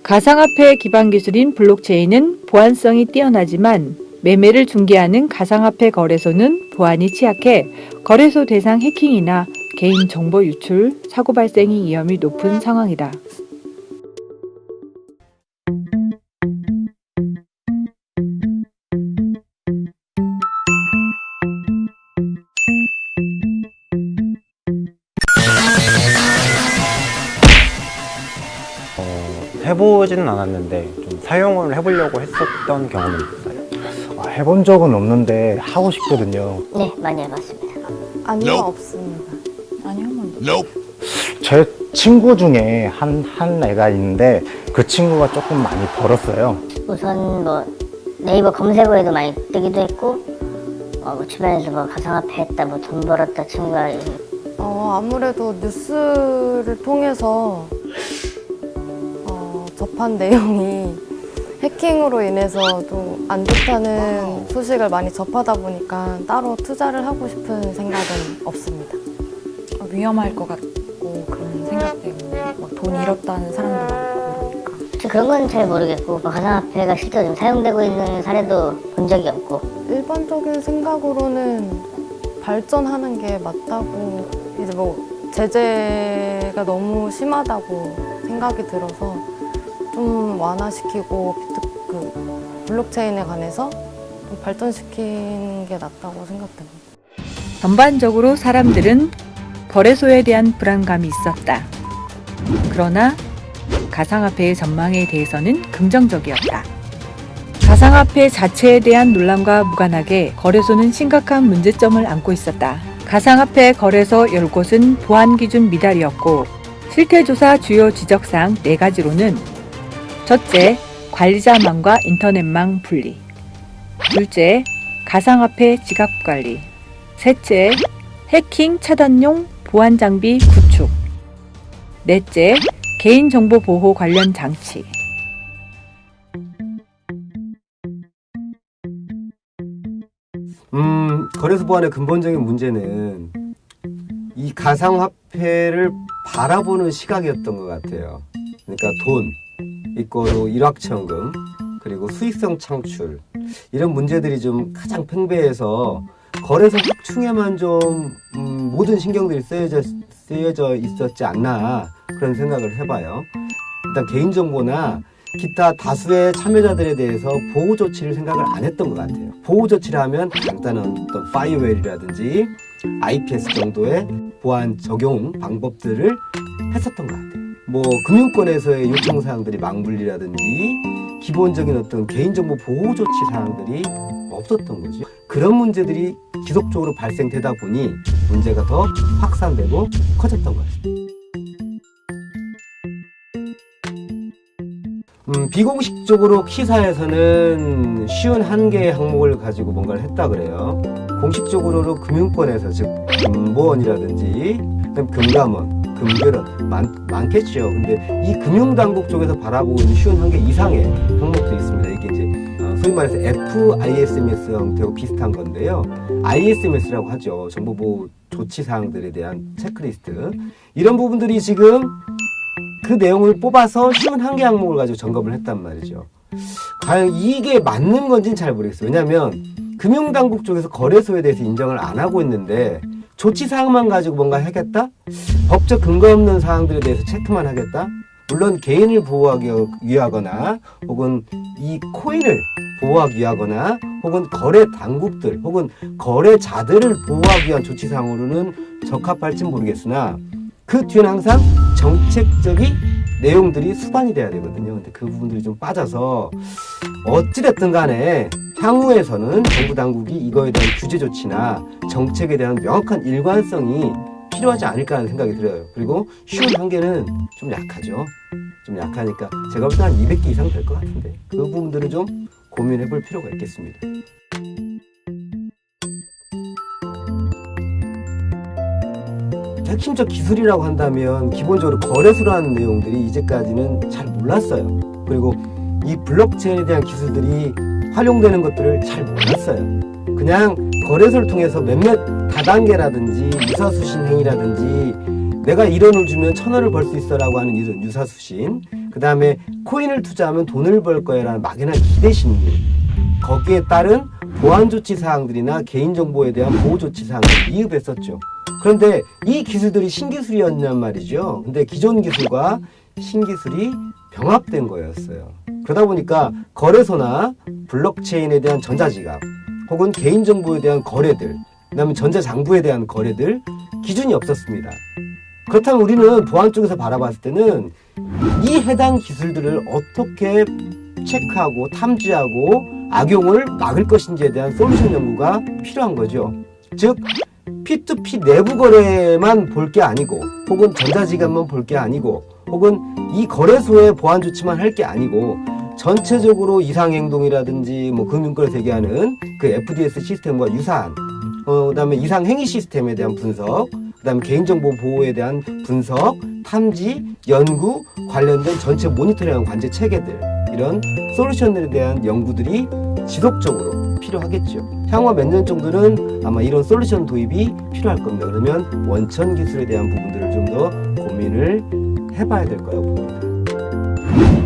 가상화폐 기반 기술인 블록체인은 보안성이 뛰어나지만 매매를 중개하는 가상화폐 거래소는 보안이 취약해 거래소 대상 해킹이나 개인정보 유출, 사고 발생의 위험이 높은 상황이다. 해보지는 않았는데 좀 사용을 해보려고 했었던 경험이 있어요. 해본 적은 없는데 하고 싶거든요. 네, 많이 해봤습니다. 아니요, 없습니다. 아니, 한 번도. 제 친구 중에 한 애가 있는데 그 친구가 조금 많이 벌었어요. 우선 뭐 네이버 검색어에도 많이 뜨기도 했고, 뭐 주변에서 뭐 가상화폐 했다, 뭐 돈 벌었다 친구가 아무래도 뉴스를 통해서 접한 내용이 해킹으로 인해서 좀 안 좋다는 소식을 많이 접하다 보니까 따로 투자를 하고 싶은 생각은 없습니다. 위험할 것 같고 그런 생각 때문에 막 돈 잃었다는 사람도 많고 그러니까. 그런 건 잘 모르겠고, 뭐 가상화폐가 실제로 좀 사용되고 있는 사례도 본 적이 없고. 일반적인 생각으로는 발전하는 게 맞다고, 이제 뭐 제재가 너무 심하다고 생각이 들어서 좀 완화시키고 블록체인에 관해서 좀 발전시키는 게 낫다고 생각됩니다. 전반적으로 사람들은 거래소에 대한 불안감이 있었다. 그러나 가상화폐의 전망에 대해서는 긍정적이었다. 가상화폐 자체에 대한 논란과 무관하게 거래소는 심각한 문제점을 안고 있었다. 가상화폐 거래소 10곳은 보안 기준 미달이었고, 실태조사 주요 지적사항 4가지로는 첫째, 관리자망과 인터넷망 분리. 둘째, 가상화폐 지갑 관리. 셋째, 해킹 차단용 보안 장비 구축. 넷째, 개인정보 보호 관련 장치. 거래소 보안의 근본적인 문제는 이 가상화폐를 바라보는 시각이었던 것 같아요. 그러니까 돈, 이거로 일확천금, 그리고 수익성 창출, 이런 문제들이 좀 가장 팽배해서 거래소 확충에만 좀 모든 신경들이 쓰여져 있었지 않나, 그런 생각을 해봐요. 일단 개인정보나 기타 다수의 참여자들에 대해서 보호 조치를 생각을 안 했던 것 같아요. 보호 조치를 하면 간단한 어떤 파이어웰이라든지 IPS 정도의 보안 적용 방법들을 했었던 것 같아요. 뭐 금융권에서의 요청 사항들이 망분리라든지 기본적인 어떤 개인정보 보호 조치 사항들이 없었던 거죠. 그런 문제들이 지속적으로 발생되다 보니 문제가 더 확산되고 커졌던 것 같습니다. 비공식적으로 키사에서는 쉬운 한 개의 항목을 가지고 뭔가를 했다 그래요. 공식적으로는 금융권에서, 즉 금보원이라든지 금감원, 금괴론 많겠죠. 근데 이 금융당국 쪽에서 바라보고 있는 쉬운 한 개 이상의 항목도 있습니다. 이게 이제 소위 말해서 FISMS 형태하고 비슷한 건데요. ISMS라고 하죠. 정보보호 조치 사항들에 대한 체크리스트. 이런 부분들이 지금 그 내용을 뽑아서 쉬운 한 개 항목을 가지고 점검을 했단 말이죠. 과연 이게 맞는 건지는 잘 모르겠어요. 왜냐하면 금융당국 쪽에서 거래소에 대해서 인정을 안 하고 있는데 조치사항만 가지고 뭔가 하겠다? 법적 근거 없는 사항들에 대해서 체크만 하겠다? 물론 개인을 보호하기 위하거나 혹은 이 코인을 보호하기 위하거나 혹은 거래 당국들 혹은 거래자들을 보호하기 위한 조치사항으로는 적합할진 모르겠으나 그 뒤에는 항상 정책적인 내용들이 수반이 돼야 되거든요. 근데 그 부분들이 좀 빠져서 어찌됐든 간에 향후에서는 정부 당국이 이거에 대한 규제 조치나 정책에 대한 명확한 일관성이 필요하지 않을까 하는 생각이 들어요. 그리고 쉬운 한계는 좀 약하죠. 좀 약하니까 제가 볼 때 한 200개 이상 될 것 같은데 그 부분들은 좀 고민해 볼 필요가 있겠습니다. 핵심적 기술이라고 한다면 기본적으로 거래소라는 내용들이 이제까지는 잘 몰랐어요. 그리고 이 블록체인에 대한 기술들이 활용되는 것들을 잘 몰랐어요. 그냥 거래소를 통해서 몇몇 다단계라든지 유사수신 행위라든지 내가 1원을 주면 1,000원을 벌 수 있어라고 하는 이런 유사수신, 그 다음에 코인을 투자하면 돈을 벌 거야라는 막연한 기대 심리, 거기에 따른 보안 조치 사항들이나 개인정보에 대한 보호 조치 사항들을 미흡했었죠. 그런데 이 기술들이 신기술이었냔 말이죠. 근데 기존 기술과 신기술이 병합된 거였어요. 그러다 보니까 거래소나 블록체인에 대한 전자지갑 혹은 개인정보에 대한 거래들, 그 다음에 전자장부에 대한 거래들 기준이 없었습니다. 그렇다면 우리는 보안 쪽에서 바라봤을 때는 이 해당 기술들을 어떻게 체크하고 탐지하고 악용을 막을 것인지에 대한 솔루션 연구가 필요한 거죠. 즉 P2P 내부 거래만 볼 게 아니고 혹은 전자지갑만 볼 게 아니고 혹은 이 거래소의 보안 조치만 할 게 아니고 전체적으로 이상행동이라든지 뭐 금융권에서 얘기하는 그 FDS 시스템과 유사한 그다음에 이상행위 시스템에 대한 분석, 그다음에 개인정보 보호에 대한 분석, 탐지, 연구, 관련된 전체 모니터링 관제 체계들, 이런 솔루션들에 대한 연구들이 지속적으로 필요하겠죠. 향후 몇 년 정도는 아마 이런 솔루션 도입이 필요할 겁니다. 그러면 원천 기술에 대한 부분들을 좀 더 고민을 해봐야 될 거라고 봅니다.